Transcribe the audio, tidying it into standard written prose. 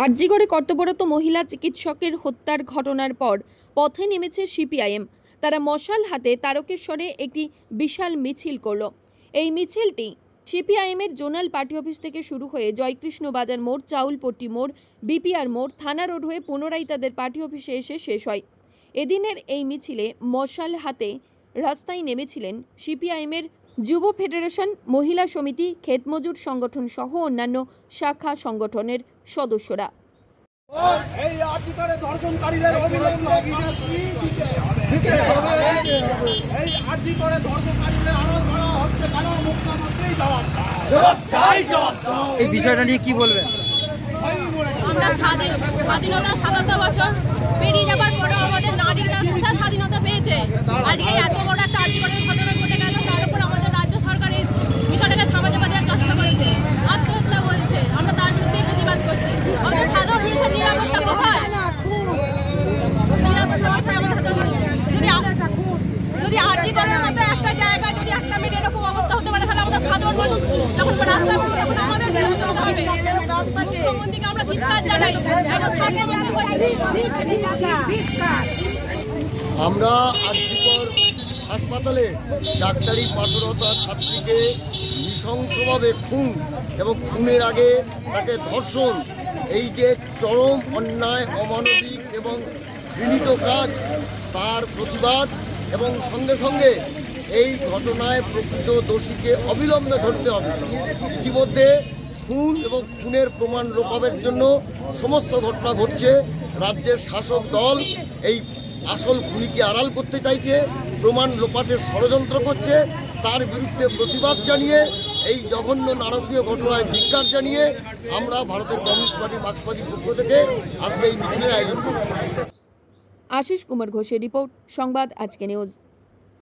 আরজিকরে কর্তব্যরত মহিলা চিকিৎসকের হত্যার ঘটনার পর পথে নেমেছে সিপিআইএম। তারা মশাল হাতে তারকেশ্বরে একটি বিশাল মিছিল করল। এই মিছিলটি সিপিআইএমের জোনাল পার্টি অফিস থেকে শুরু হয়ে জয়কৃষ্ণ বাজার মোড়, চাউলপট্টি মোড়, বিপিআর মোড়, থানা রোড হয়ে পুনরায় তাদের পার্টি অফিসে এসে শেষ হয়। এদিনের এই মিছিলে মশাল হাতে রাস্তায় নেমেছিলেন সিপিআইএমের যুব ফেডারেশন, মহিলা সমিতি, ক্ষেতমজুর সংগঠন সহ অন্যান্য শাখা সংগঠনের সদস্যরা। এই বিষয়টা নিয়ে কি বলবেন? আমরা স্বাধীনতা ৭৭ বছর পেরিয়ে যাবার পরেও আমাদের নারীরা কোথায় স্বাধীনতা পেয়েছে? আজকে এত বড় একটা আর্জিকরের ঘটনা ঘটে গেল, তার উপর আমাদের রাজ্য সরকার এই বিষয়টাকে থামাতে দেওয়ার চেষ্টা করেছে, আত্মহত্যা বলছে। আমরা তার বিরুদ্ধে প্রতিবাদ করছি। আমাদের সাধারণ মানুষের নিরাপত্তা কোথায়? নিরাপত্তা কোথায় আমাদের সাধারণ? যদি আর্জিকরের মতো একটা জায়গায় যদি একটা মেয়ের এরকম অবস্থা হতে পারে, তাহলে আমাদের সাধারণ মানুষ যখন রাস্তায় পড়বে তখন আমাদের বিরুদ্ধে হতে হবে। মুখ্যমন্ত্রীকে আমরা ধিক্কার জানাই। আমরা আরজিকর হাসপাতালে ডাক্তারি পাঠরতা ছাত্রীকে নৃশংসভাবে খুন এবং খুনের আগে তাকে ধর্ষণ, এই যে চরম অন্যায়, অমানবিক এবং ঘৃণিত কাজ, তার প্রতিবাদ এবং সঙ্গে সঙ্গে এই ঘটনায় প্রকৃত দোষীকে অবিলম্বে ধরতে হবে। ইতিমধ্যে খুন এবং খুনের প্রমাণ লোপাবের জন্য সমস্ত ঘটনা ঘটছে। রাজ্যের শাসক দল এই আসল খুনিকে আড়াল করতে চাইছে, প্রমাণ লোপাটের ষড়যন্ত্র করছে। তার বিরুদ্ধে প্রতিবাদ জানিয়ে, এই জঘন্য নারকীয় ঘটনায় ধিক্কার জানিয়ে আমরা ভারতের কমিউনিস্ট পার্টি মার্ক্সবাদীর পক্ষ থেকে আজকে এই মিছিলের আয়োজন করছি। আশিস কুমার ঘোষের রিপোর্ট, সংবাদ আজকে নিউজ।